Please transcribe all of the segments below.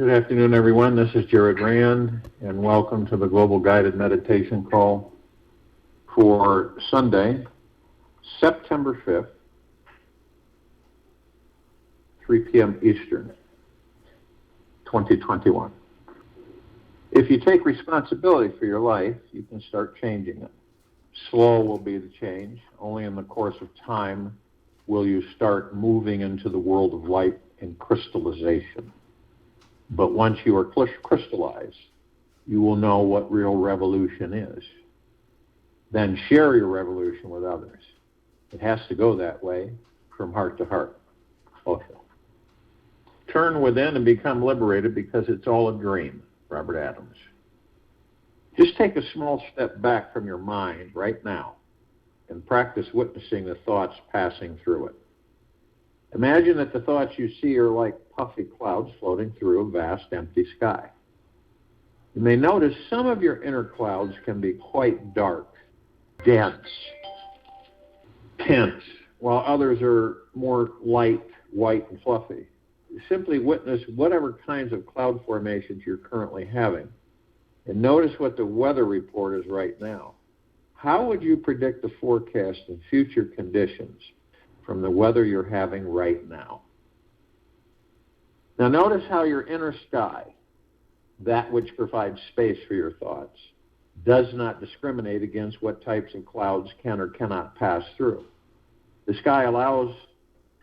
Good afternoon, everyone. This is Jared Rand, and welcome to the Global Guided Meditation Call for Sunday, September 5th, 3 p.m. Eastern, 2021. If you take responsibility for your life, you can start changing it. Slow will be the change. Only in the course of time will you start moving into the world of light and crystallization. But once you are crystallized, you will know what real revolution is. Then share your revolution with others. It has to go that way, from heart to heart. Also. Turn within and become liberated because it's all a dream. Robert Adams. Just take a small step back from your mind right now and practice witnessing the thoughts passing through it. Imagine that the thoughts you see are like puffy clouds floating through a vast empty sky. You may notice some of your inner clouds can be quite dark, dense, tense, while others are more light, white, and fluffy. You simply witness whatever kinds of cloud formations you're currently having, and notice what the weather report is right now. How would you predict the forecast and future conditions from the weather you're having right now? Now notice how your inner sky, that which provides space for your thoughts, does not discriminate against what types of clouds can or cannot pass through. The sky allows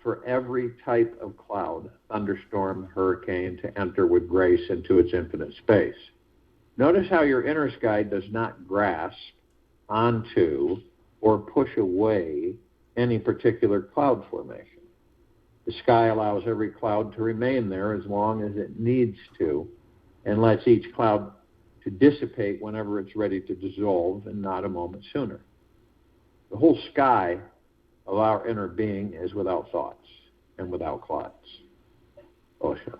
for every type of cloud, thunderstorm, hurricane, to enter with grace into its infinite space. Notice how your inner sky does not grasp onto or push away any particular cloud formation. The sky allows every cloud to remain there as long as it needs to, and lets each cloud to dissipate whenever it's ready to dissolve, and not a moment sooner. The whole sky of our inner being is without thoughts and without clouds. Osho.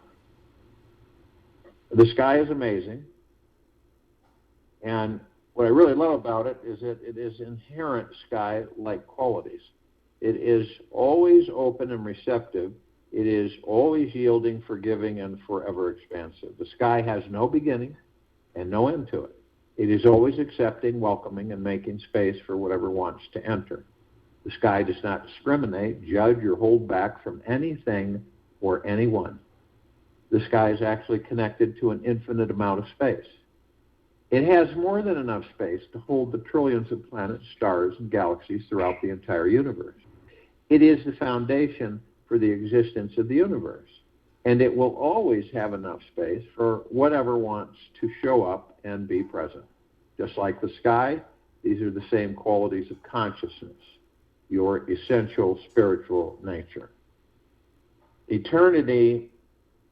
The sky is amazing, and what I really love about it is that it is inherent sky-like qualities. It is always open and receptive. It is always yielding, forgiving, and forever expansive. The sky has no beginning and no end to it. It is always accepting, welcoming, and making space for whatever wants to enter. The sky does not discriminate, judge, or hold back from anything or anyone. The sky is actually connected to an infinite amount of space. It has more than enough space to hold the trillions of planets, stars, and galaxies throughout the entire universe. It is the foundation for the existence of the universe, and it will always have enough space for whatever wants to show up and be present. Just like the sky, these are the same qualities of consciousness, your essential spiritual nature. Eternity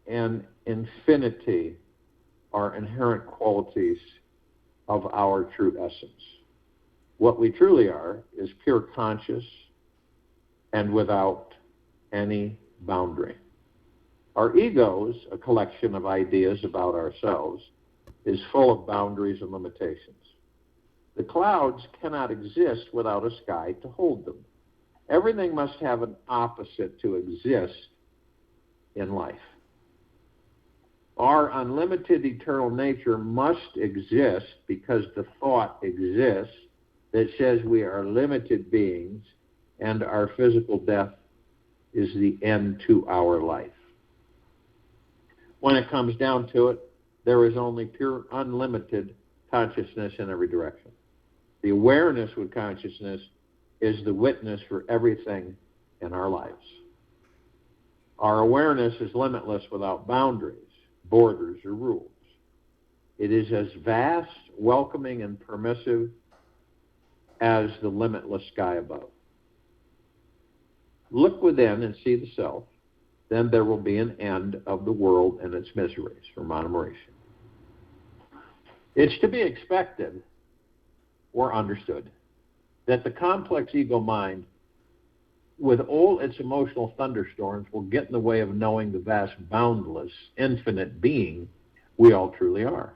and infinity are inherent qualities of our true essence. What we truly are is pure conscious and without any boundary. Our egos, a collection of ideas about ourselves, is full of boundaries and limitations. The clouds cannot exist without a sky to hold them. Everything must have an opposite to exist in life. Our unlimited eternal nature must exist because the thought exists that says we are limited beings and our physical death is the end to our life. When it comes down to it, there is only pure unlimited consciousness in every direction. The awareness with consciousness is the witness for everything in our lives. Our awareness is limitless without boundaries, borders, or rules. It is as vast, welcoming, and permissive as the limitless sky above. Look within and see the self, then there will be an end of the world and its miseries. From Mona Maurice. It's to be expected or understood that the complex ego mind, with all its emotional thunderstorms, will get in the way of knowing the vast, boundless, infinite being we all truly are.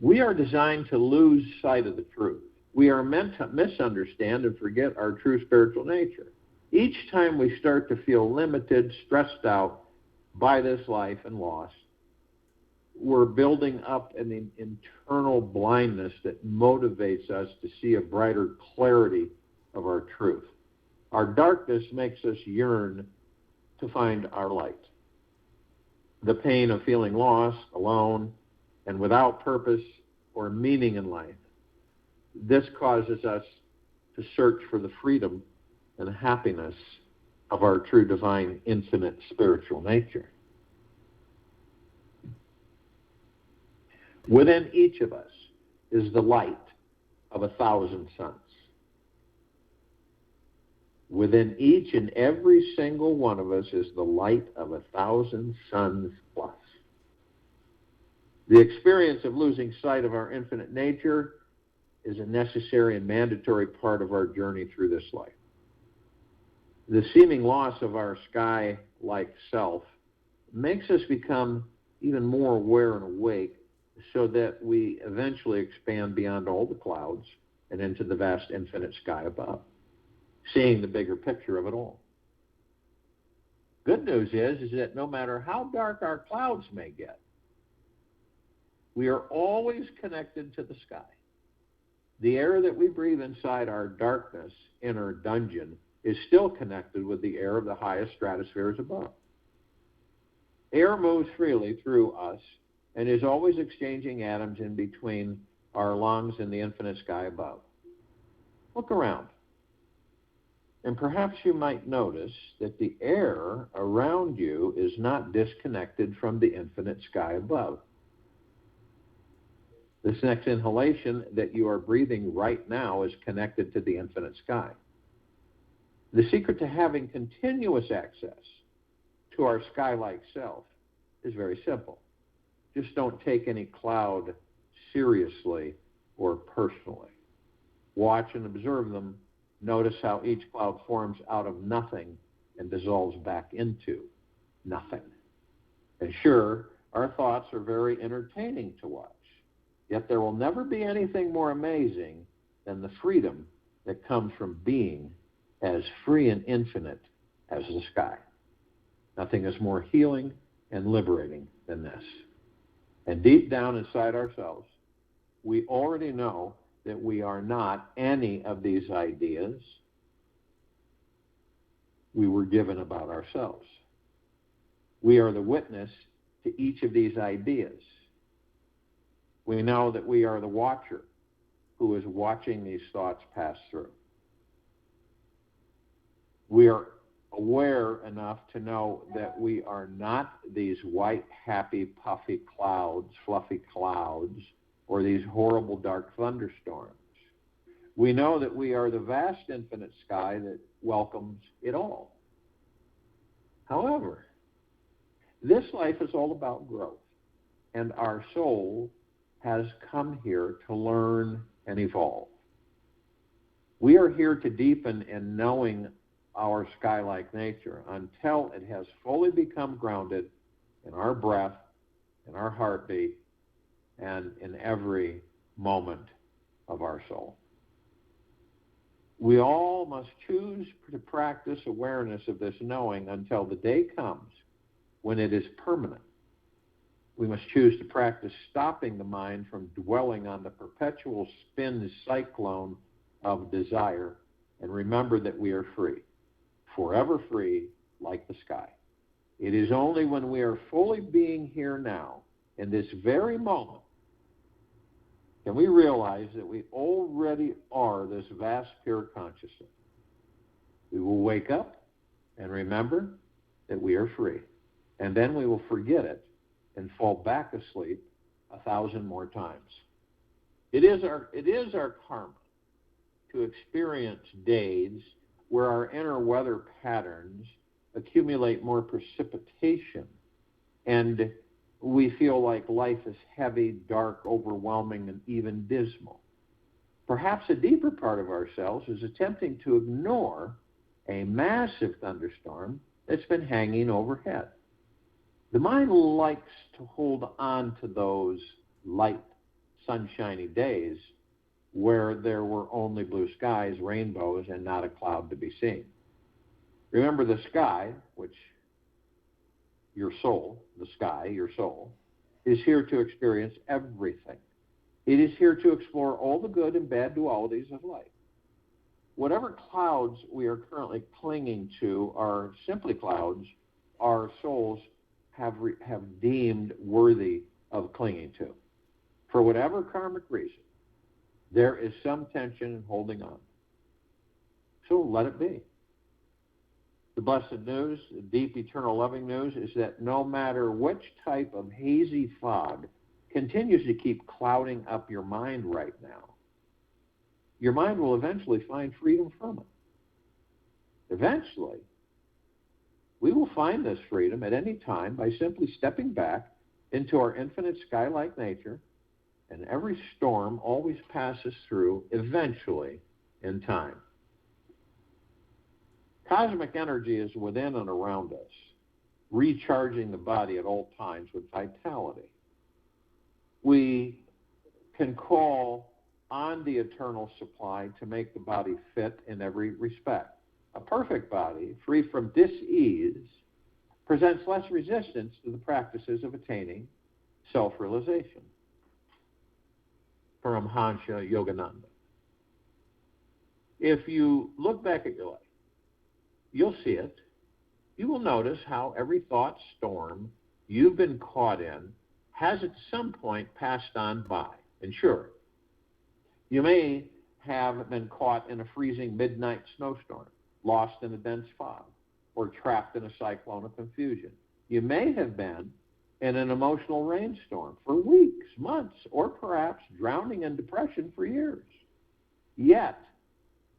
We are designed to lose sight of the truth. We are meant to misunderstand and forget our true spiritual nature. Each time we start to feel limited, stressed out by this life and lost, we're building up an internal blindness that motivates us to see a brighter clarity of our truth. Our darkness makes us yearn to find our light. The pain of feeling lost, alone, and without purpose or meaning in life. This causes us to search for the freedom and happiness of our true divine, infinite spiritual nature. Within each of us is the light of 1,000 suns. Within each and every single one of us is the light of 1,000 suns plus. The experience of losing sight of our infinite nature is a necessary and mandatory part of our journey through this life. The seeming loss of our sky-like self makes us become even more aware and awake so that we eventually expand beyond all the clouds and into the vast infinite sky above, seeing the bigger picture of it all. Good news is that no matter how dark our clouds may get, we are always connected to the sky. The air that we breathe inside our darkness, inner dungeon, is still connected with the air of the highest stratospheres above. Air moves freely through us and is always exchanging atoms in between our lungs and the infinite sky above. Look around, and perhaps you might notice that the air around you is not disconnected from the infinite sky above. This next inhalation that you are breathing right now is connected to the infinite sky. The secret to having continuous access to our sky-like self is very simple. Just don't take any cloud seriously or personally. Watch and observe them. Notice how each cloud forms out of nothing and dissolves back into nothing. And sure, our thoughts are very entertaining to watch. Yet there will never be anything more amazing than the freedom that comes from being as free and infinite as the sky. Nothing is more healing and liberating than this. And deep down inside ourselves, we already know that we are not any of these ideas we were given about ourselves. We are the witness to each of these ideas. We know that we are the watcher who is watching these thoughts pass through. We are aware enough to know that we are not these white, happy, puffy clouds, fluffy clouds, or these horrible dark thunderstorms. We know that we are the vast infinite sky that welcomes it all. However, this life is all about growth, and our soul has come here to learn and evolve. We are here to deepen in knowing our sky-like nature until it has fully become grounded in our breath, in our heartbeat, and in every moment of our soul. We all must choose to practice awareness of this knowing until the day comes when it is permanent. We must choose to practice stopping the mind from dwelling on the perpetual spin cyclone of desire and remember that we are free, forever free like the sky. It is only when we are fully being here now, in this very moment, can we realize that we already are this vast pure consciousness. We will wake up and remember that we are free. And then we will forget it and fall back asleep 1,000 more times. It is our karma to experience days where our inner weather patterns accumulate more precipitation and we feel like life is heavy, dark, overwhelming, and even dismal. Perhaps a deeper part of ourselves is attempting to ignore a massive thunderstorm that's been hanging overhead. The mind likes to hold on to those light, sunshiny days where there were only blue skies, rainbows, and not a cloud to be seen. Remember the sky, which your soul, the sky, your soul, is here to experience everything. It is here to explore all the good and bad dualities of life. Whatever clouds we are currently clinging to are simply clouds our souls have deemed worthy of clinging to. For whatever karmic reason, there is some tension in holding on. So let it be. The blessed news, the deep, eternal, loving news, is that no matter which type of hazy fog continues to keep clouding up your mind right now, your mind will eventually find freedom from it. Eventually, we will find this freedom at any time by simply stepping back into our infinite sky-like nature, and every storm always passes through eventually in time. Cosmic energy is within and around us, recharging the body at all times with vitality. We can call on the eternal supply to make the body fit in every respect. A perfect body, free from dis-ease, presents less resistance to the practices of attaining self-realization. Paramhansa Yogananda. If you look back at your life, you'll see it. You will notice how every thought storm you've been caught in has at some point passed on by. And sure, you may have been caught in a freezing midnight snowstorm, lost in a dense fog, or trapped in a cyclone of confusion. You may have been in an emotional rainstorm for weeks, months, or perhaps drowning in depression for years. Yet,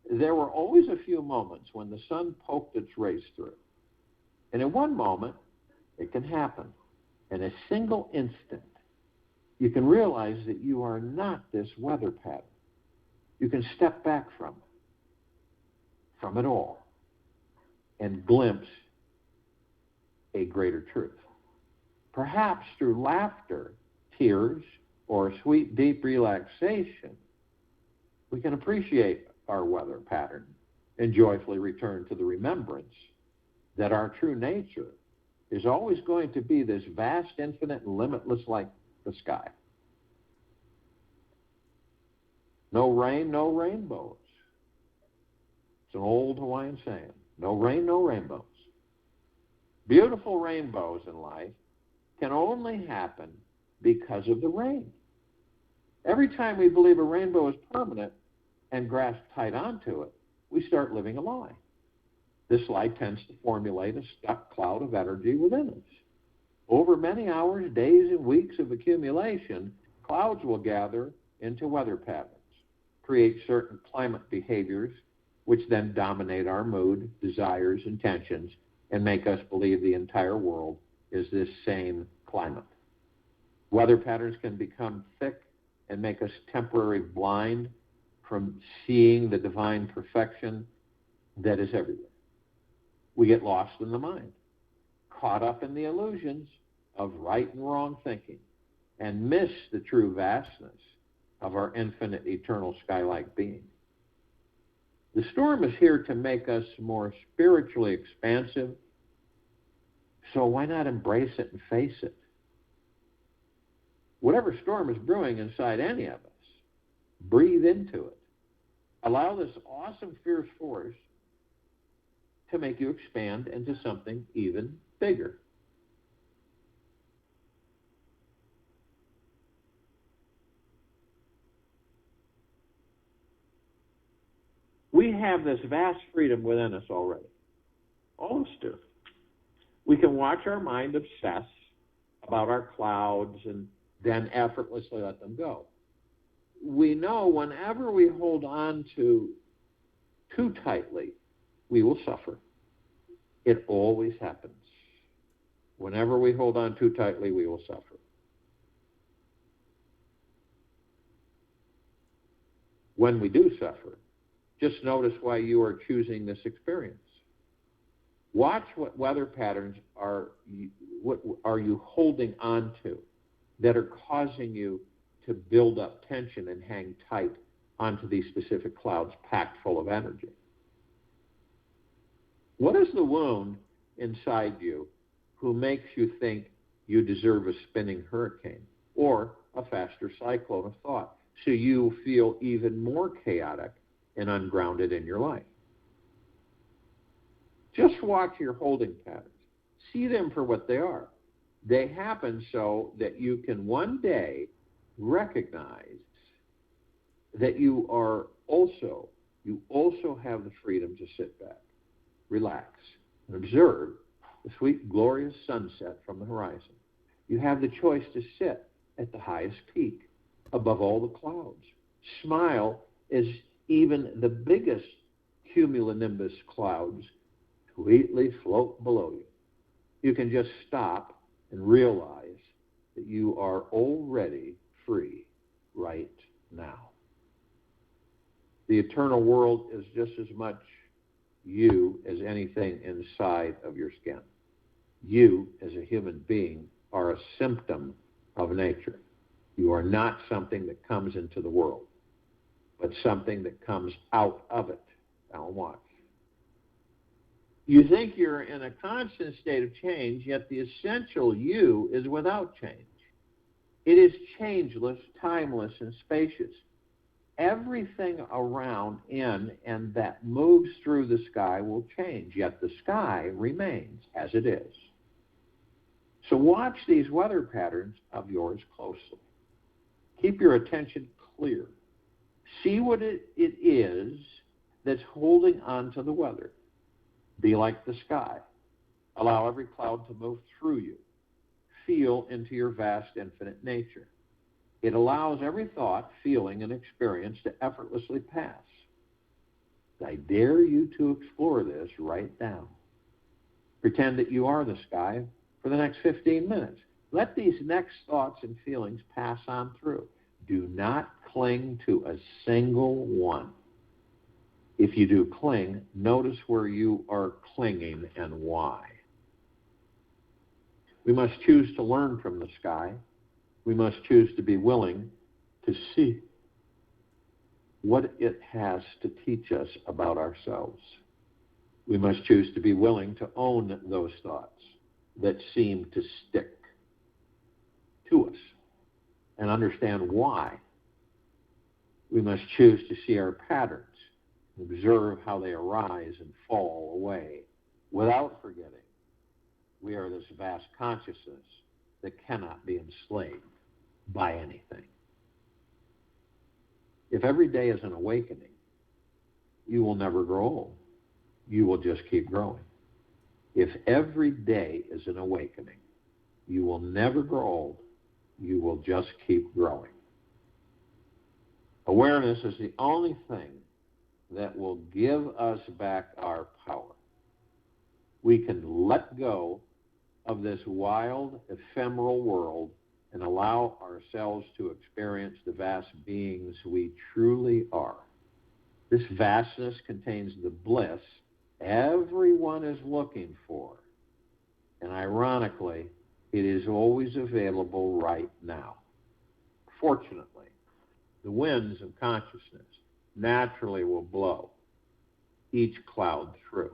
there were always a few moments when the sun poked its rays through. And in one moment, it can happen. In a single instant, you can realize that you are not this weather pattern. You can step back from it all, and glimpse a greater truth. Perhaps through laughter, tears, or sweet, deep relaxation, we can appreciate our weather pattern and joyfully return to the remembrance that our true nature is always going to be this vast, infinite, and limitless like the sky. No rain, no rainbows. It's an old Hawaiian saying. No rain, no rainbows. Beautiful rainbows in life can only happen because of the rain. Every time we believe a rainbow is permanent and grasp tight onto it, we start living a lie. This lie tends to formulate a stuck cloud of energy within us. Over many hours, days, and weeks of accumulation, clouds will gather into weather patterns, create certain climate behaviors, which then dominate our mood, desires, intentions, and make us believe the entire world is this same climate. Weather patterns can become thick and make us temporarily blind from seeing the divine perfection that is everywhere. We get lost in the mind, caught up in the illusions of right and wrong thinking, and miss the true vastness of our infinite, eternal, sky-like being. The storm is here to make us more spiritually expansive, so why not embrace it and face it? Whatever storm is brewing inside any of us, breathe into it. Allow this awesome, fierce force to make you expand into something even bigger. We have this vast freedom within us already. All of us do. We can watch our mind obsess about our clouds and then effortlessly let them go. We know whenever we hold on to too tightly, we will suffer. It always happens. Whenever we hold on too tightly, we will suffer. When we do suffer, just notice why you are choosing this experience. Watch what weather patterns what are you holding on to that are causing you to build up tension and hang tight onto these specific clouds packed full of energy. What is the wound inside you who makes you think you deserve a spinning hurricane or a faster cyclone of thought, so you feel even more chaotic and ungrounded in your life. Just watch your holding patterns. See them for what they are. They happen so that you can one day recognize that you also have the freedom to sit back, relax, and observe the sweet, glorious sunset from the horizon. You have the choice to sit at the highest peak, above all the clouds. Smile as even the biggest cumulonimbus clouds sweetly float below you. You can just stop and realize that you are already free right now. The eternal world is just as much you as anything inside of your skin. You, as a human being, are a symptom of nature. You are not something that comes into the world, but something that comes out of it. Now watch. You think you're in a constant state of change, yet the essential you is without change. It is changeless, timeless, and spacious. Everything around, in, and that moves through the sky will change, yet the sky remains as it is. So watch these weather patterns of yours closely. Keep your attention clear. See what it is that's holding on to the weather. Be like the sky. Allow every cloud to move through you. Feel into your vast, infinite nature. It allows every thought, feeling, and experience to effortlessly pass. I dare you to explore this right now. Pretend that you are the sky for the next 15 minutes. Let these next thoughts and feelings pass on through. Do not cling to a single one. If you do cling, notice where you are clinging and why. We must choose to learn from the sky. We must choose to be willing to see what it has to teach us about ourselves. We must choose to be willing to own those thoughts that seem to stick to us and understand why. We must choose to see our patterns, observe how they arise and fall away without forgetting we are this vast consciousness that cannot be enslaved by anything. If every day is an awakening, you will never grow old. You will just keep growing. If every day is an awakening, you will never grow old. You will just keep growing. Awareness is the only thing that will give us back our power. We can let go of this wild, ephemeral world and allow ourselves to experience the vast beings we truly are. This vastness contains the bliss everyone is looking for. And ironically, it is always available right now. Fortunately, the winds of consciousness naturally will blow each cloud through.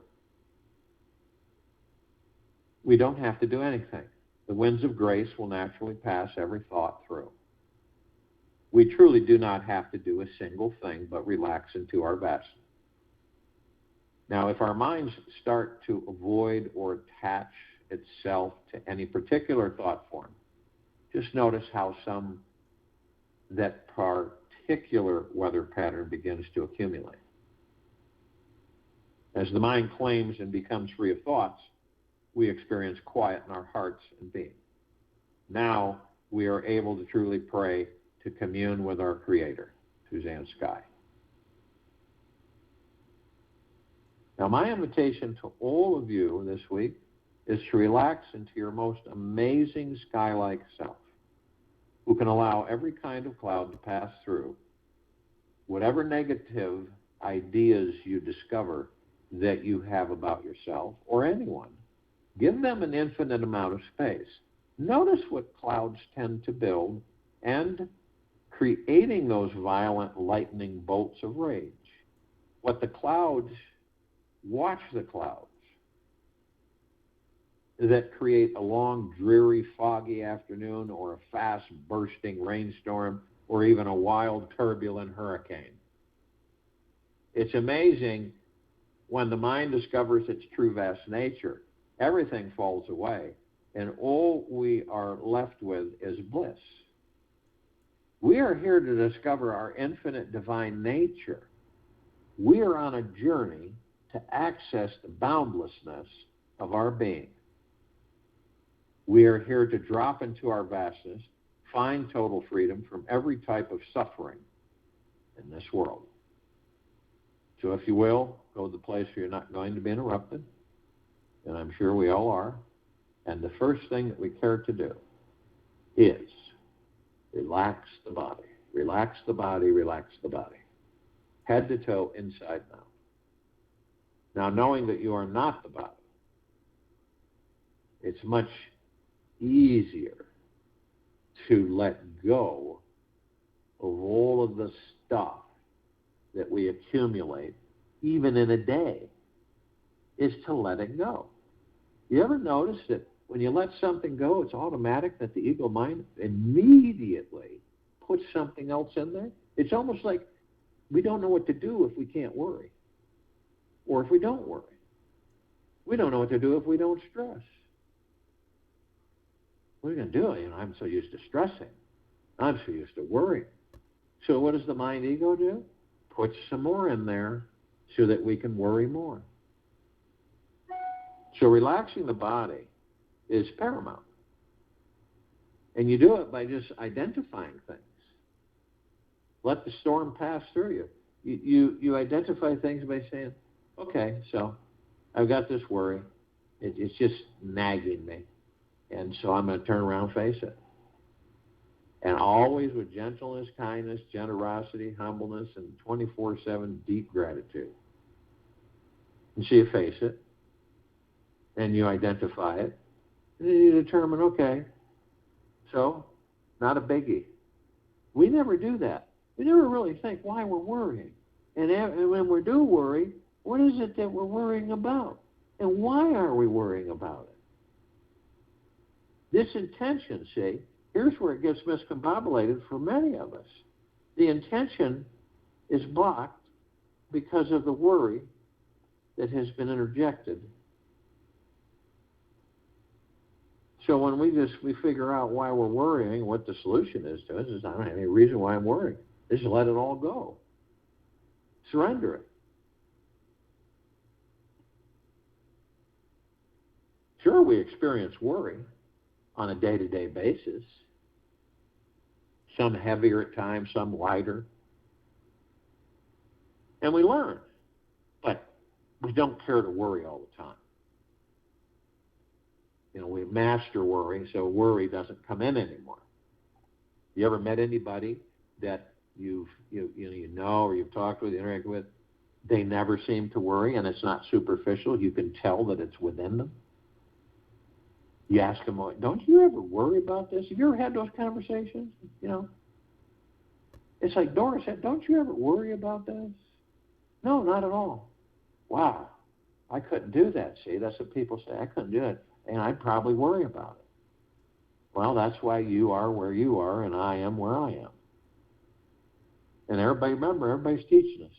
We don't have to do anything. The winds of grace will naturally pass every thought through. We truly do not have to do a single thing but relax into our vastness. Now, if our minds start to avoid or attach itself to any particular thought form, just notice how that particular weather pattern begins to accumulate. As the mind claims and becomes free of thoughts, we experience quiet in our hearts and being. Now we are able to truly pray, to commune with our Creator, Suzanne Sky. Now my invitation to all of you this week is to relax into your most amazing sky-like self, who can allow every kind of cloud to pass through. Whatever negative ideas you discover that you have about yourself or anyone, give them an infinite amount of space. Notice what clouds tend to build and creating those violent lightning bolts of rage. Watch the clouds. that create a long, dreary, foggy afternoon or a fast, bursting rainstorm or even a wild, turbulent hurricane. It's amazing when the mind discovers its true vast nature, everything falls away, and all we are left with is bliss. We are here to discover our infinite divine nature. We are on a journey to access the boundlessness of our being. We are here to drop into our vastness, find total freedom from every type of suffering in this world. So if you will, go to the place where you're not going to be interrupted, and I'm sure we all are. And the first thing that we care to do is relax the body. Relax the body, relax the body. Head to toe, inside and out. Now, knowing that you are not the body, it's much easier to let go of all of the stuff that we accumulate, even in a day, is to let it go. You ever notice that when you let something go, it's automatic that the ego mind immediately puts something else in there? It's almost like we don't know what to do if we can't worry, or if we don't worry. We don't know what to do if we don't stress. What are you going to do? I'm so used to stressing. I'm so used to worrying. So what does the mind ego do? Put some more in there so that we can worry more. So relaxing the body is paramount. And you do it by just identifying things. Let the storm pass through you. You identify things by saying, okay, so I've got this worry. It's just nagging me. And so I'm going to turn around and face it. And always with gentleness, kindness, generosity, humbleness, and 24/7 deep gratitude. And so you face it, and you identify it, and then you determine, okay, so not a biggie. We never do that. We never really think why we're worrying. And when we do worry, what is it that we're worrying about? And why are we worrying about it? This intention, see, here's where it gets miscombobulated for many of us. The intention is blocked because of the worry that has been interjected. So when we figure out why we're worrying, what the solution is to it, is I don't have any reason why I'm worrying. Just let it all go. Surrender it. Sure, we experience worry on a day-to-day basis. Some heavier at times, some lighter. And we learn. But we don't care to worry all the time. We master worry, so worry doesn't come in anymore. You ever met anybody that you know or you've talked with, interacted with, they never seem to worry, and it's not superficial? You can tell that it's within them. You ask them, don't you ever worry about this? Have you ever had those conversations? It's like Doris said, don't you ever worry about this? No, not at all. Wow, I couldn't do that. See, that's what people say. I couldn't do it, and I'd probably worry about it. Well, that's why you are where you are, and I am where I am. And everybody's teaching us.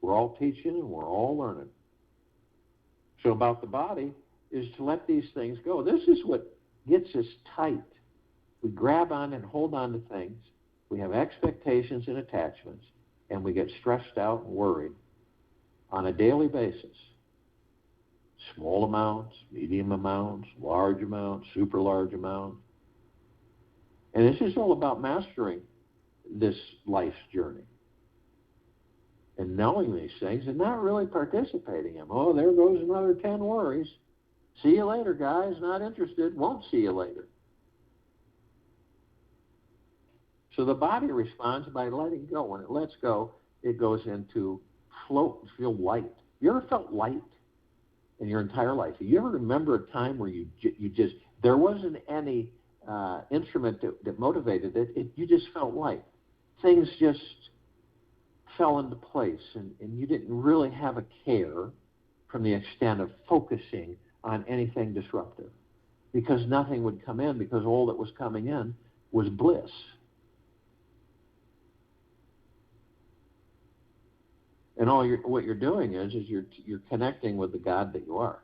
We're all teaching, and we're all learning. So about the body is to let these things go. This is what gets us tight. We grab on and hold on to things. We have expectations and attachments, and we get stressed out and worried on a daily basis. Small amounts, medium amounts, large amounts, super large amounts. And this is all about mastering this life's journey. And knowing these things and not really participating in them. Oh, there goes another 10 worries. See you later, guys. Not interested. Won't see you later. So the body responds by letting go. When it lets go, it goes into float, feel light. You ever felt light in your entire life? You ever remember a time where you just, there wasn't any instrument that motivated it, you just felt light. Things just fell into place, and you didn't really have a care from the extent of focusing on anything disruptive. because nothing would come in, because all that was coming in was bliss. And what you're doing is you're connecting with the God that you are.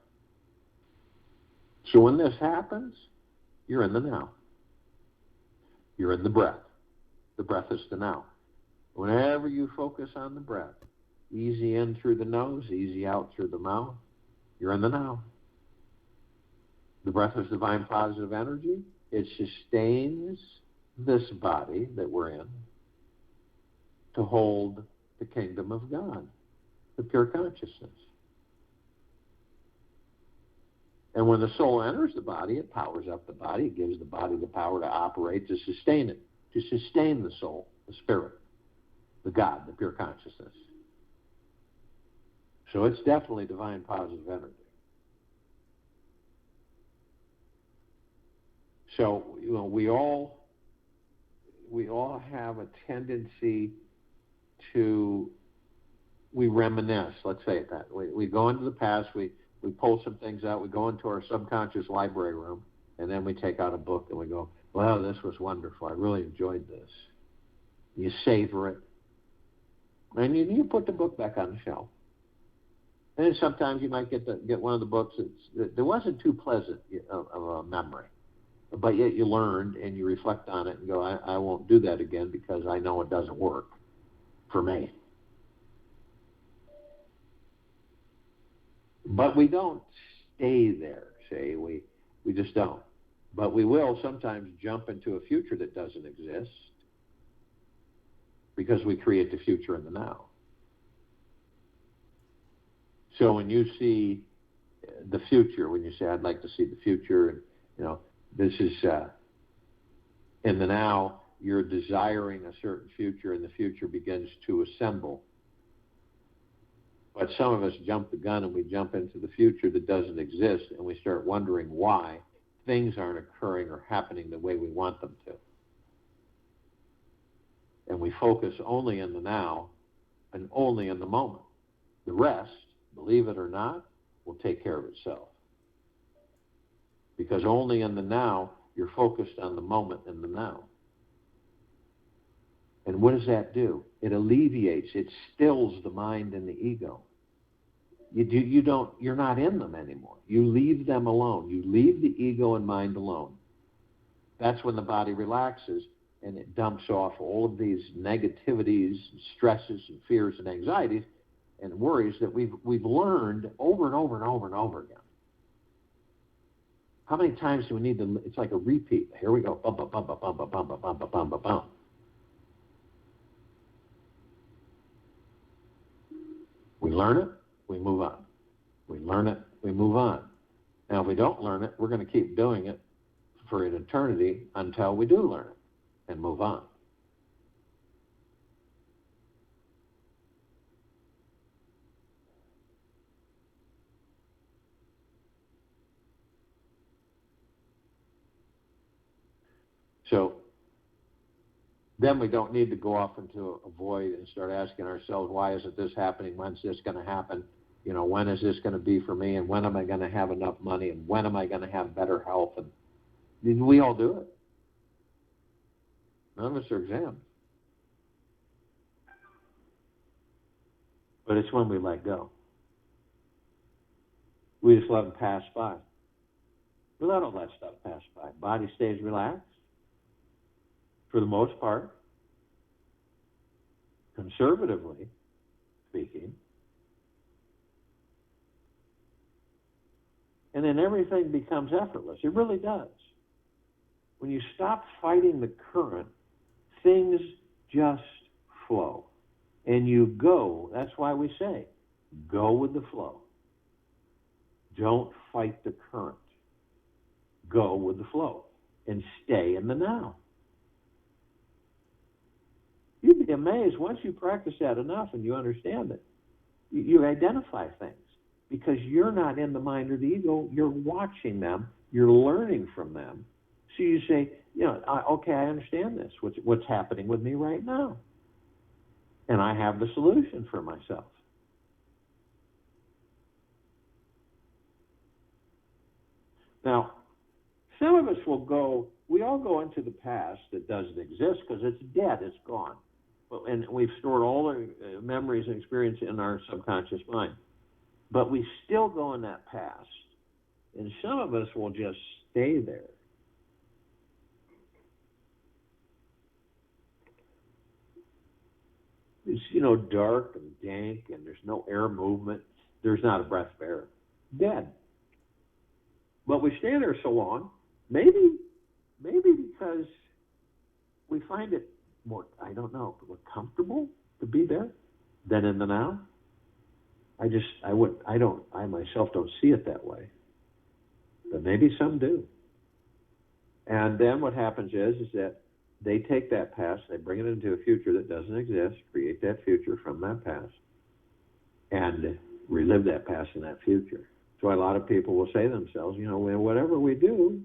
So when this happens, you're in the now. You're in the breath. The breath is the now. Whenever you focus on the breath, easy in through the nose, easy out through the mouth, you're in the now. The breath is divine positive energy. It sustains this body that we're in to hold the kingdom of God, the pure consciousness. And when the soul enters the body, it powers up the body. It gives the body the power to operate, to sustain it, to sustain the soul, the spirit, the God, the pure consciousness. So it's definitely divine positive energy. So, we all have a tendency to, we reminisce, let's say it that. We go into the past, we pull some things out, we go into our subconscious library room, and then we take out a book and we go, wow, this was wonderful. I really enjoyed this. You savor it. And you put the book back on the shelf. And then sometimes you might get one of the books that wasn't too pleasant of a memory. But yet you learned and you reflect on it and go, I won't do that again because I know it doesn't work for me. But we don't stay there, say. We just don't. But we will sometimes jump into a future that doesn't exist because we create the future in the now. So when you see the future, when you say, I'd like to see the future, and, this is in the now, you're desiring a certain future, and the future begins to assemble. But some of us jump the gun and we jump into the future that doesn't exist, and we start wondering why things aren't occurring or happening the way we want them to. And we focus only in the now and only in the moment. The rest, believe it or not, will take care of itself. Because only in the now, you're focused on the moment in the now. And what does that do? It alleviates, it stills the mind and the ego. You're not in them anymore. You leave them alone. You leave the ego and mind alone. That's when the body relaxes and it dumps off all of these negativities, stresses, and fears and anxieties and worries that we've learned over and over and over and over again. How many times do we need to? It's like a repeat. Here we go. Bum, bum, bum, bum, bum, bum, bum, bum, bum, bum, bum, bum. We learn it, we move on. We learn it, we move on. Now, if we don't learn it, we're going to keep doing it for an eternity until we do learn it and move on. So then we don't need to go off into a void and start asking ourselves, why isn't this happening? When's this going to happen? When is this going to be for me? And when am I going to have enough money? And when am I going to have better health? And we all do it. None of us are exempt. But it's when we let go. We just let them pass by. We let all that stuff pass by. Body stays relaxed. For the most part, conservatively speaking. And then everything becomes effortless. It really does. When you stop fighting the current, things just flow. And you go, that's why we say, go with the flow. Don't fight the current. Go with the flow. And stay in the now. You'd be amazed once you practice that enough and you understand it. You identify things because you're not in the mind or the ego. You're watching them. You're learning from them. So you say, okay, I understand this. What's happening with me right now? And I have the solution for myself. Now, Some of us we all go into the past that doesn't exist because it's dead, it's gone. And we've stored all the memories and experience in our subconscious mind. But we still go in that past. And some of us will just stay there. It's, dark and dank, and there's no air movement. There's not a breath of air. Dead. But we stay there so long, maybe because we find it more, more comfortable to be there than in the now. I myself don't see it that way. But maybe some do. And then what happens is that they take that past, they bring it into a future that doesn't exist, create that future from that past, and relive that past in that future. That's why a lot of people will say to themselves, whatever we do,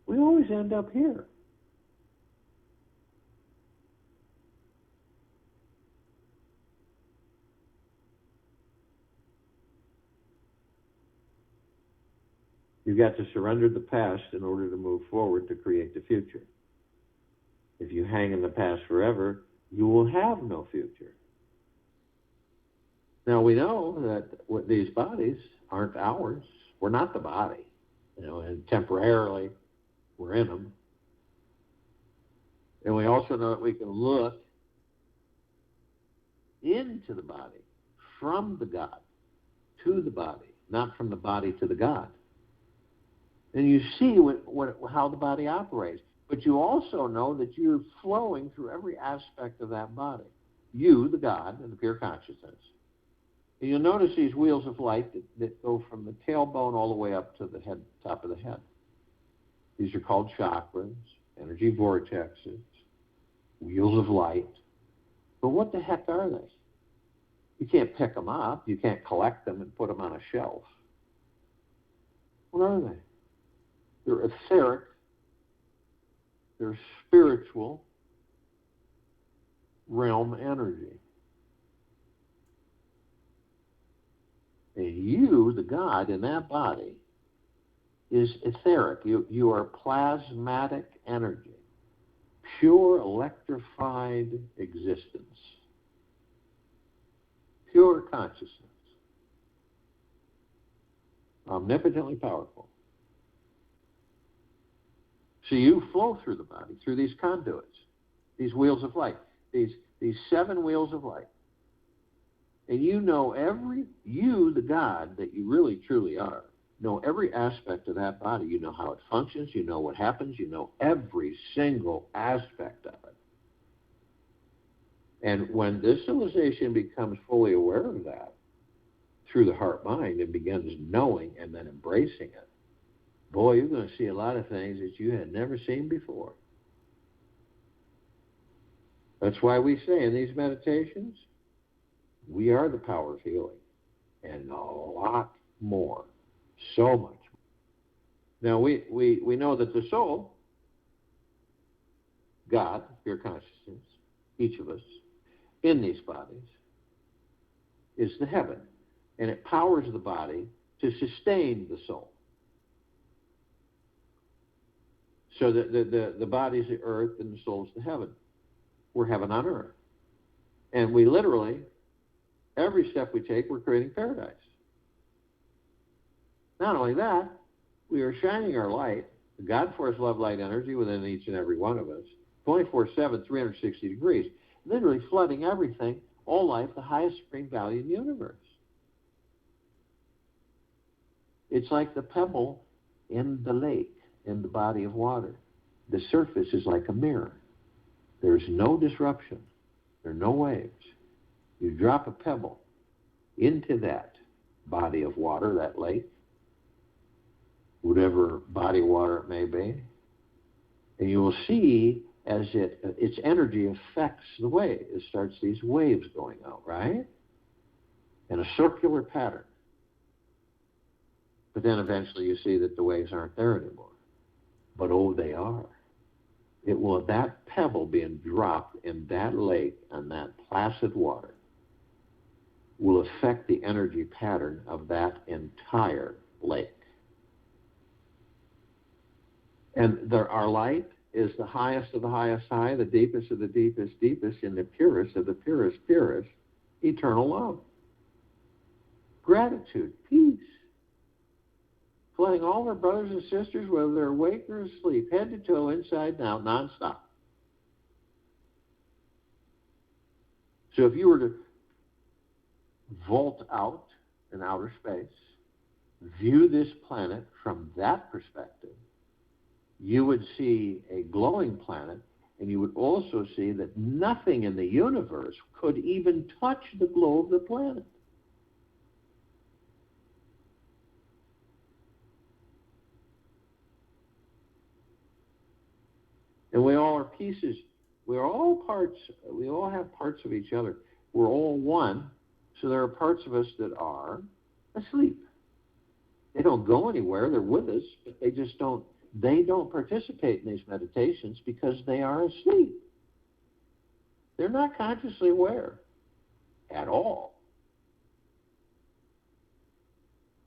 we always end up here. You've got to surrender the past in order to move forward to create the future. If you hang in the past forever, you will have no future. Now, we know that these bodies aren't ours. We're not the body. And temporarily, we're in them. And we also know that we can look into the body, from the God to the body, not from the body to the God. And you see how the body operates. But you also know that you're flowing through every aspect of that body. You, the God, and the pure consciousness. And you'll notice these wheels of light that go from the tailbone all the way up to the head, top of the head. These are called chakras, energy vortexes, wheels of light. But what the heck are they? You can't pick them up. You can't collect them and put them on a shelf. What are they? They're etheric. They're spiritual realm energy. And you, the God in that body, is etheric. You are plasmatic energy, pure electrified existence, pure consciousness, omnipotently powerful. So you flow through the body, through these conduits, these wheels of light, these 7 wheels of light. And you, the God that you really truly are, know every aspect of that body. You know how it functions. You know what happens. You know every single aspect of it. And when this civilization becomes fully aware of that through the heart-mind and begins knowing and then embracing it, boy, you're going to see a lot of things that you had never seen before. That's why we say in these meditations, we are the power of healing. And a lot more. So much. Now, we know that the soul, God, pure consciousness, each of us, in these bodies, is the heaven. And it powers the body to sustain the soul. So the body's the earth and the soul's the heaven. We're heaven on earth. And we literally, every step we take, we're creating paradise. Not only that, we are shining our light, the God force love light energy within each and every one of us, 24/7, 360 degrees, literally flooding everything, all life, the highest supreme value in the universe. It's like the pebble in the lake, in the body of water. The surface is like a mirror. There's no disruption. There are no waves. You drop a pebble into that body of water, that lake, whatever body of water it may be, and you will see as its energy affects the wave. It starts these waves going out, right? In a circular pattern. But then eventually you see that the waves aren't there anymore. But oh, they are. That pebble being dropped in that lake and that placid water will affect the energy pattern of that entire lake. And our light is the highest of the highest high, the deepest of the deepest deepest, and the purest of the purest purest, eternal love. Gratitude, peace. Flooding all our brothers and sisters, whether they're awake or asleep, head to toe, inside and out, nonstop. So if you were to vault out in outer space, view this planet from that perspective, you would see a glowing planet, and you would also see that nothing in the universe could even touch the glow of the planet. And we all are pieces. We're all parts. We all have parts of each other. We're all one. So there are parts of us that are asleep. They don't go anywhere. They're with us, but they just don't. They don't participate in these meditations because they are asleep. They're not consciously aware at all.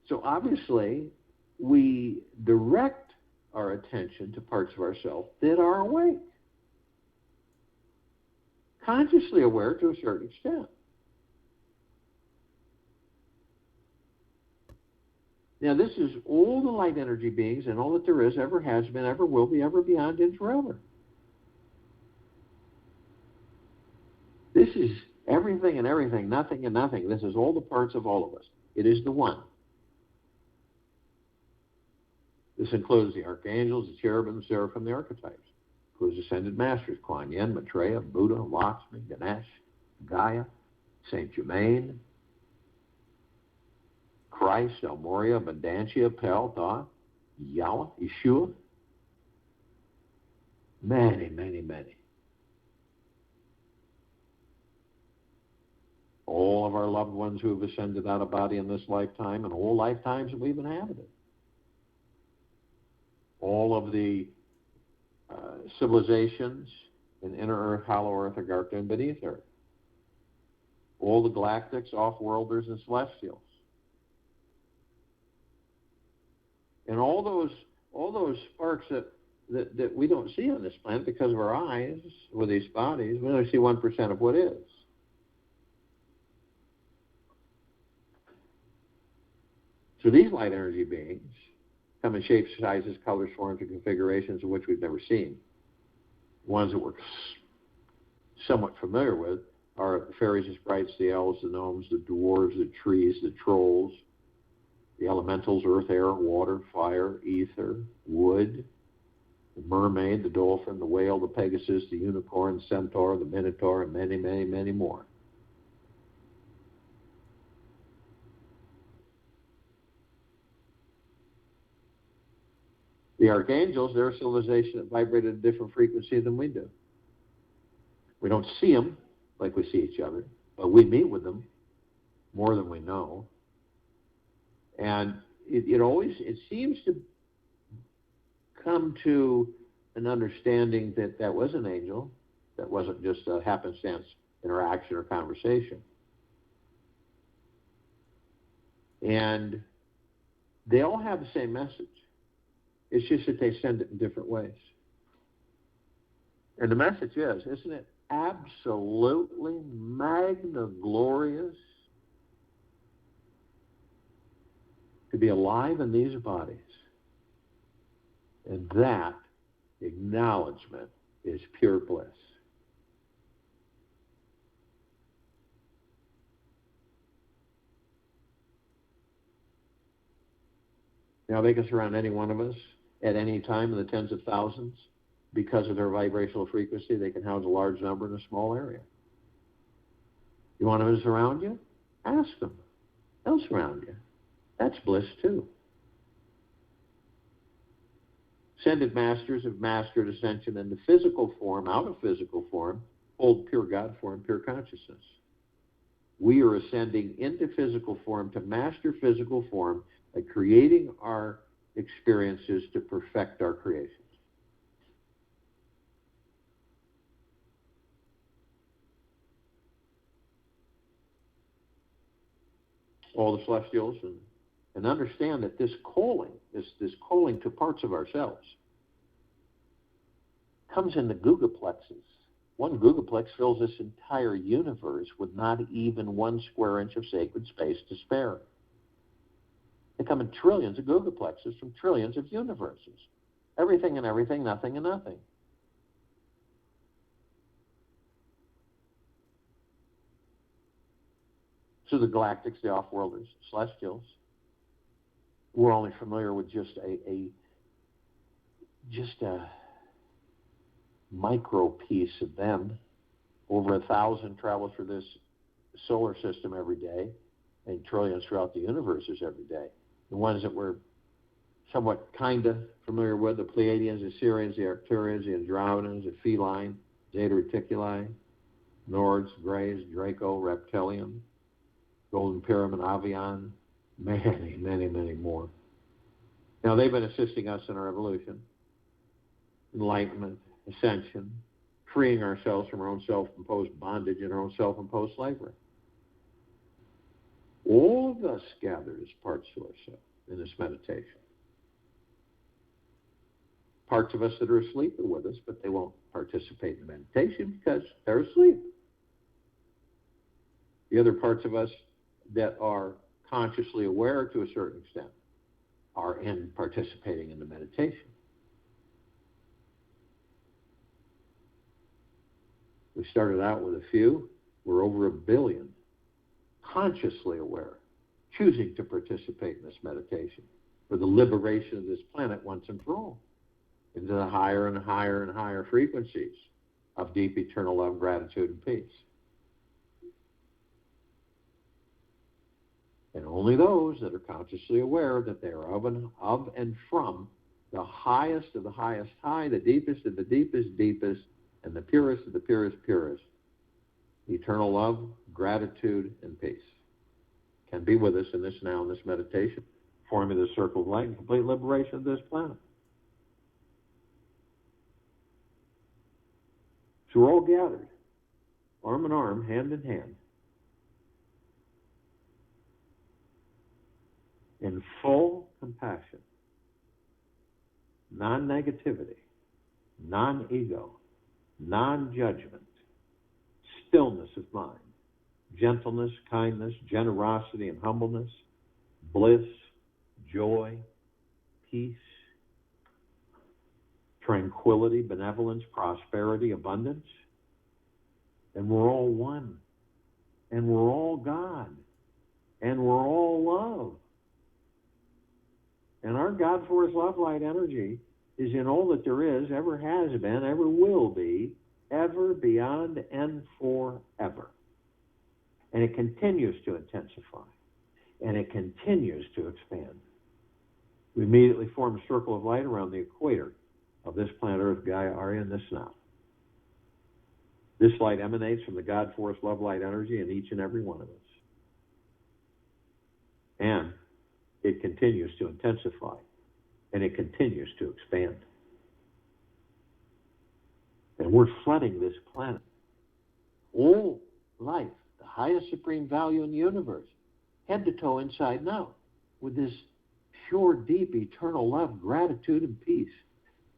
So obviously, we direct our attention to parts of ourselves that are awake, consciously aware to a certain extent. Now, this is all the light energy beings and all that there is, ever has been, ever will be, ever beyond, and forever. This is everything and everything, nothing and nothing. This is all the parts of all of us. It is the one. This includes the archangels, the cherubim, the seraphim, the archetypes. It includes ascended masters, Kuan Yin, Maitreya, Buddha, Lakshmi, Ganesh, Gaia, Saint Germain, Christ, El Moria, Abundantia, Pel, Thoth, Yahweh, Yeshua. Many, many, many. All of our loved ones who have ascended out of body in this lifetime and all lifetimes that we've inhabited. All of the civilizations in inner Earth, hollow Earth, Agartha, and beneath Earth. All the galactics, off-worlders, and celestials. And all those sparks that we don't see on this planet because of our eyes with these bodies, we only see 1% of what is. So these light energy beings come in shapes, sizes, colors, forms, and configurations of which we've never seen. Ones that we're somewhat familiar with are the fairies, the sprites, the elves, the gnomes, the dwarves, the trees, the trolls, the elementals, earth, air, water, fire, ether, wood, the mermaid, the dolphin, the whale, the pegasus, the unicorn, the centaur, the minotaur, and many, many, many more. The archangels, they're a civilization that vibrated at a different frequency than we do. We don't see them like we see each other, but we meet with them more than we know. And it seems to come to an understanding that that was an angel, that wasn't just a happenstance interaction or conversation. And they all have the same message. It's just that they send it in different ways. And the message is, isn't it absolutely magna glorious to be alive in these bodies? And that acknowledgement is pure bliss. Now, they can surround any one of us at any time in the tens of thousands. Because of their vibrational frequency, they can house a large number in a small area. You want them to surround you? Ask them. They'll surround you. That's bliss too. Ascended masters have mastered ascension in the physical form, out of physical form, hold pure God form, pure consciousness. We are ascending into physical form to master physical form by creating our experiences to perfect our creations. All the celestials, and understand that this calling to parts of ourselves comes in the gigaplexes. One gigaplex fills this entire universe with not even 1 square inch of sacred space to spare. They come in trillions of gigaplexes from trillions of universes. Everything and everything, nothing and nothing. So the galactics, the off-worlders, celestials, we're only familiar with just a micro piece of them. Over 1,000 travel through this solar system every day, and trillions throughout the universes every day. The ones that we're somewhat kind of familiar with, the Pleiadians, the Sirians, the Arcturians, the Andromedans, the Feline, Zeta Reticuli, Nords, Greys, Draco, Reptilian, Golden Pyramid, Avian, many, many, many more. Now, they've been assisting us in our evolution, enlightenment, ascension, freeing ourselves from our own self-imposed bondage and our own self-imposed slavery. All of us gathered as parts of ourselves in this meditation. Parts of us that are asleep are with us, but they won't participate in the meditation because they're asleep. The other parts of us that are consciously aware to a certain extent are in participating in the meditation. We started out with a few. We're over 1 billion consciously aware, choosing to participate in this meditation for the liberation of this planet once and for all into the higher and higher and higher frequencies of deep eternal love, gratitude, and peace. And only those that are consciously aware that they are of and from the highest of the highest high, the deepest of the deepest deepest, and the purest of the purest purest, eternal love, gratitude, and peace, can be with us in this now, in this meditation, forming the circle of light and complete liberation of this planet. So we're all gathered, arm in arm, hand in hand, in full compassion, non-negativity, non-ego, non-judgment, stillness of mind, gentleness, kindness, generosity, and humbleness, bliss, joy, peace, tranquility, benevolence, prosperity, abundance. And we're all one. And we're all God. And we're all love. And our God force love light energy is in all that there is, ever has been, ever will be, ever, beyond, and forever. And it continues to intensify. And it continues to expand. We immediately form a circle of light around the equator of this planet Earth, Gaia, Arya, and this now. This light emanates from the God force love light energy in each and every one of us. And it continues to intensify. And it continues to expand. And we're flooding this planet. All life, the highest supreme value in the universe, head to toe, inside and out, with this pure, deep, eternal love, gratitude, and peace.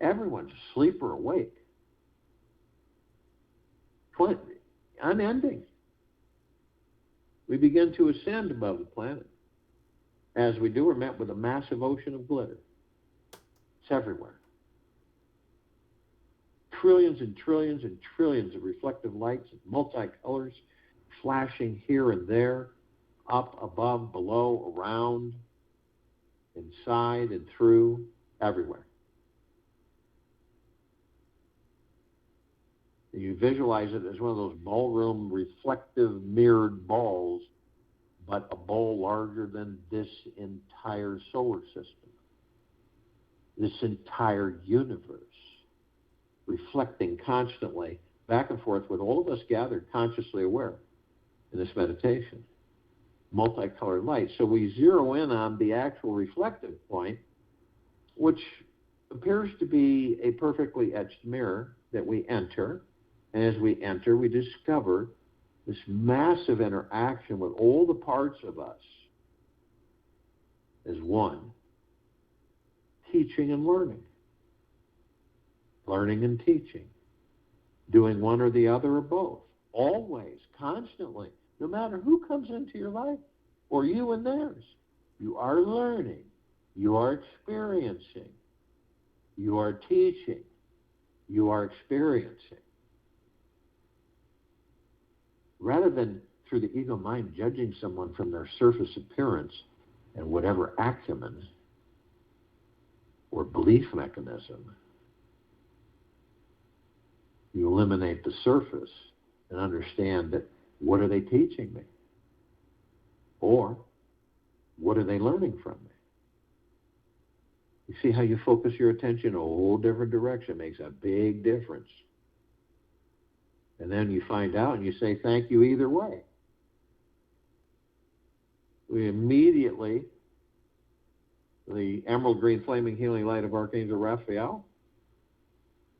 Everyone's asleep or awake. Unending. We begin to ascend above the planet. As we do, we're met with a massive ocean of glitter. It's everywhere. Trillions and trillions and trillions of reflective lights and multicolors flashing here and there, up, above, below, around, inside and through, everywhere. You visualize it as one of those ballroom reflective mirrored balls, but a ball larger than this entire solar system, this entire universe, reflecting constantly back and forth with all of us gathered consciously aware in this meditation. Multicolored light. So we zero in on the actual reflective point, which appears to be a perfectly etched mirror that we enter. And as we enter, we discover this massive interaction with all the parts of us as one, teaching and learning. learning and teaching, doing one or the other or both, always, constantly, no matter who comes into your life or you and theirs. You are learning, you are experiencing, you are teaching, you are experiencing. Rather than through the ego mind judging someone from their surface appearance and whatever acumen or belief mechanism, you eliminate the surface and understand that what are they teaching me? Or what are they learning from me? You see how you focus your attention in a whole different direction makes a big difference. And then you find out and you say thank you either way. We immediately, the emerald green flaming healing light of Archangel Raphael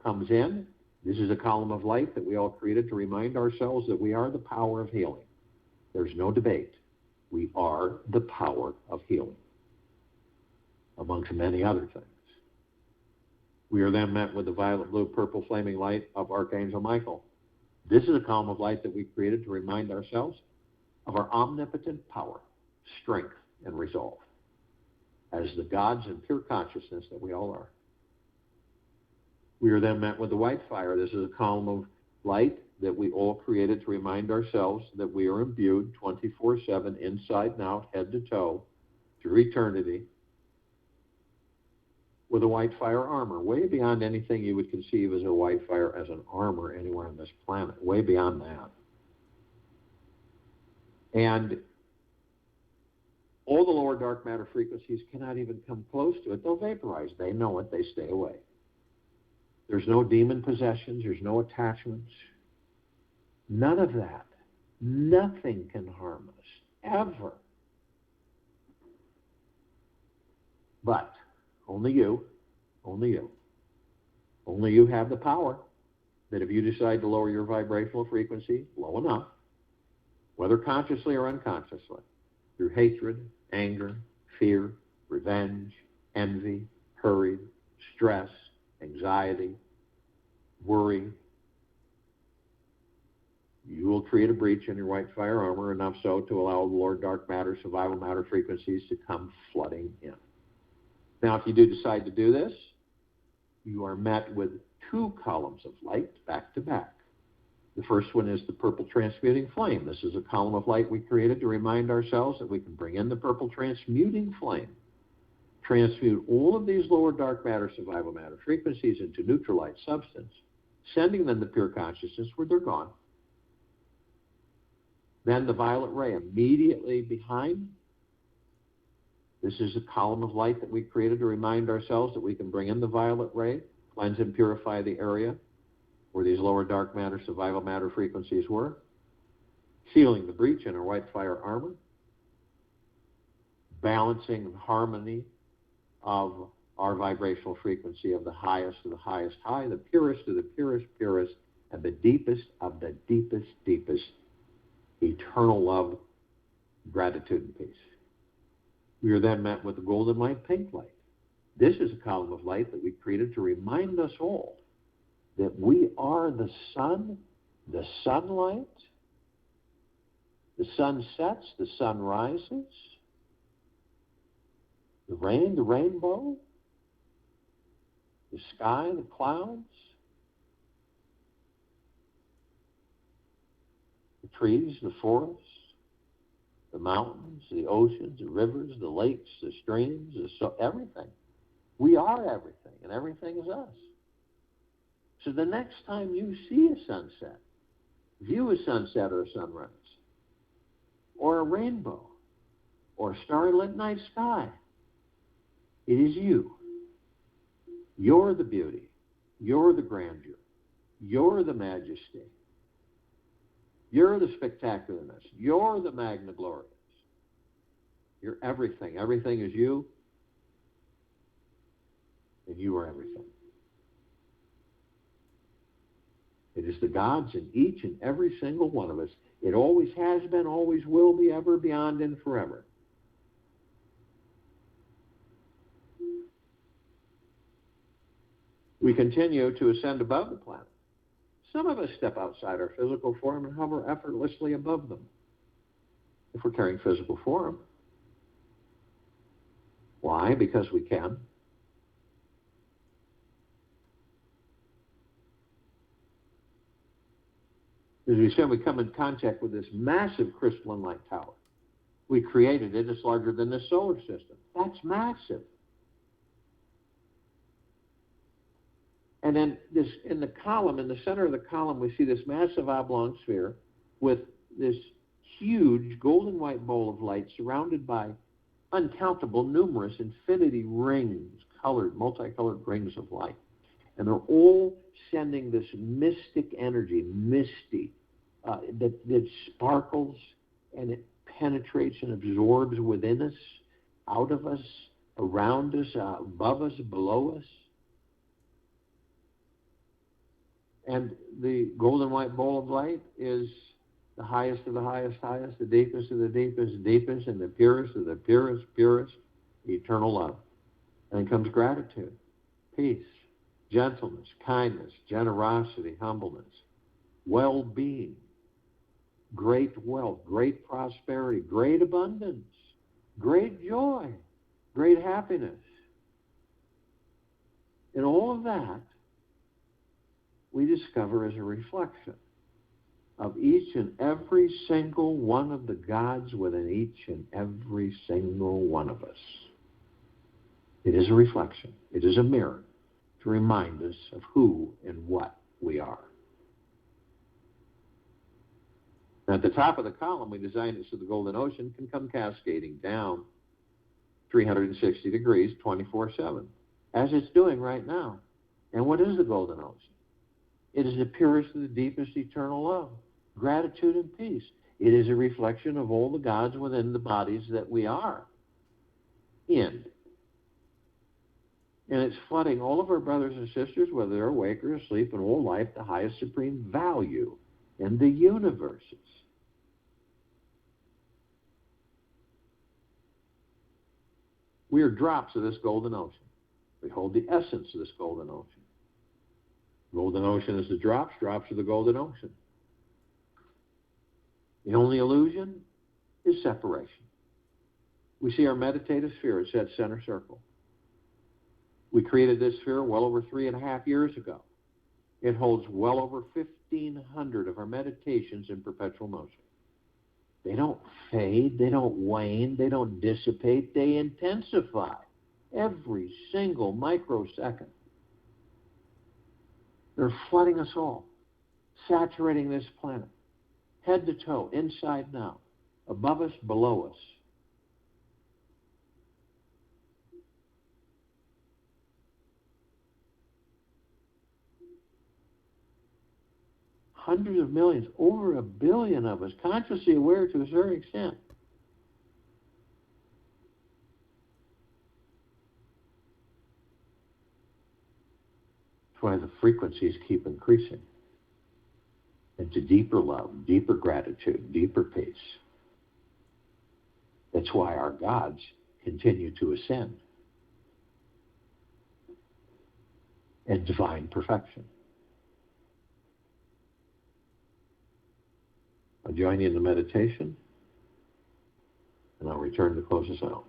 comes in. This is a column of light that we all created to remind ourselves that we are the power of healing. There's no debate. We are the power of healing, amongst many other things. We are then met with the violet, blue, purple flaming light of Archangel Michael. This is a column of light that we created to remind ourselves of our omnipotent power, strength, and resolve as the gods in pure consciousness that we all are. We are then met with the white fire. This is a column of light that we all created to remind ourselves that we are imbued 24/7, inside and out, head to toe, through eternity, with a white fire armor, way beyond anything you would conceive as a white fire as an armor anywhere on this planet, way beyond that. And all the lower dark matter frequencies cannot even come close to it. They'll vaporize. They know it. They stay away. There's no demon possessions. There's no attachments. None of that. Nothing can harm us, ever. But only you have the power that if you decide to lower your vibrational frequency low enough, whether consciously or unconsciously, through hatred, anger, fear, revenge, envy, hurry, stress, anxiety, worry, you will create a breach in your white fire armor, enough so to allow the lower dark matter, survival matter frequencies to come flooding in. Now, if you do decide to do this, you are met with two columns of light back to back. The first one is the purple transmuting flame. This is a column of light we created to remind ourselves that we can bring in the purple transmuting flame, transmute all of these lower dark matter, survival matter frequencies into neutral light substance, sending them to pure consciousness where they're gone. Then the violet ray immediately behind. This is a column of light that we created to remind ourselves that we can bring in the violet ray, cleanse and purify the area where these lower dark matter, survival matter frequencies were, sealing the breach in our white fire armor, balancing the harmony of our vibrational frequency of the highest high, the purest of the purest, and the deepest of the deepest, eternal love, gratitude, and peace. We are then met with the golden light, pink light. This is a column of light that we created to remind us all that we are the sun, the sunlight, the sun sets, the sun rises, the rain, the rainbow, the sky, the clouds, the trees, the forests, the mountains, the oceans, the rivers, the lakes, the streams, everything. We are everything, and everything is us. So the next time you see a sunset, view a sunset or a sunrise, or a rainbow, or a starry-lit night sky, it is you. You're the beauty. You're the grandeur. You're the majesty. You're the spectacularness. You're the magna glorious. You're everything. Everything is you, and you are everything. It is the gods in each and every single one of us. It always has been, always will be, ever, beyond, and forever. We continue to ascend above the planet. Some of us step outside our physical form and hover effortlessly above them, if we're carrying physical form. Why? Because we can. As we said, we come in contact with this massive crystalline light tower. We created it. It's larger than the solar system. That's massive. And then in the column, in the center of the column, we see this massive oblong sphere with this huge golden white bowl of light surrounded by uncountable, numerous infinity rings, multicolored rings of light. And they're all sending this mystic energy, that sparkles and it penetrates and absorbs within us, out of us, around us, above us, below us. And the golden white bowl of light is the highest of the highest, the deepest of the deepest, and the purest of the purest, eternal love. And then comes gratitude, peace, gentleness, kindness, generosity, humbleness, well-being, great wealth, great prosperity, great abundance, great joy, great happiness. And all of that we discover as a reflection of each and every single one of the gods within each and every single one of us. It is a reflection. It is a mirror to remind us of who and what we are. Now, at the top of the column, we designed it so the golden ocean can come cascading down 360 degrees, 24/7, as it's doing right now. And what is the golden ocean? It is the purest and the deepest eternal love, gratitude and peace. It is a reflection of all the gods within the bodies that we are in. And it's flooding all of our brothers and sisters, whether they're awake or asleep, in all life, the highest supreme value in the universes. We are drops of this golden ocean. We hold the essence of this golden ocean. Golden ocean is the drops are the golden ocean. The only illusion is separation. We see our meditative sphere as that center circle. We created this sphere well over 3.5 years ago. It holds well over 1,500 of our meditations in perpetual motion. They don't fade, they don't wane, they don't dissipate, they intensify every single microsecond. They're flooding us all, saturating this planet, head to toe, inside and out, above us, below us. Hundreds of millions, over 1 billion of us, consciously aware to a certain extent. That's why the frequencies keep increasing into deeper love, deeper gratitude, deeper peace. That's why our gods continue to ascend in divine perfection. I'll join you in the meditation, and I'll return to close us out.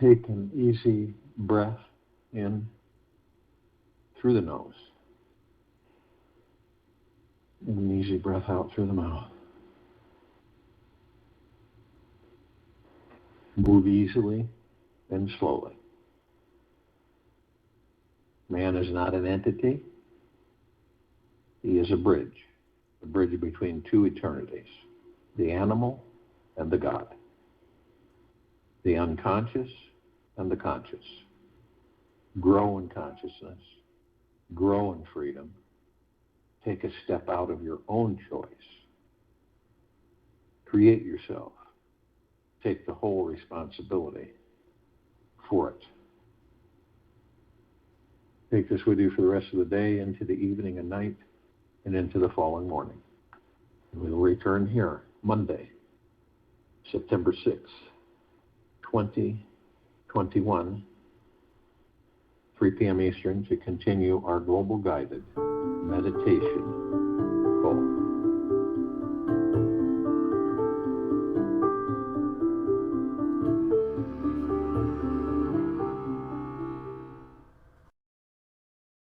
Take an easy breath in through the nose. And an easy breath out through the mouth. Move easily and slowly. Man is not an entity. He is a bridge between two eternities, the animal and the God, the unconscious and the conscious. Grow in consciousness, grow in freedom, take a step out of your own choice, create yourself, take the whole responsibility for it. Take this with you for the rest of the day, into the evening and night, and into the following morning. We will return here Monday, September 6th, 2021, 3 p.m. Eastern, to continue our global guided meditation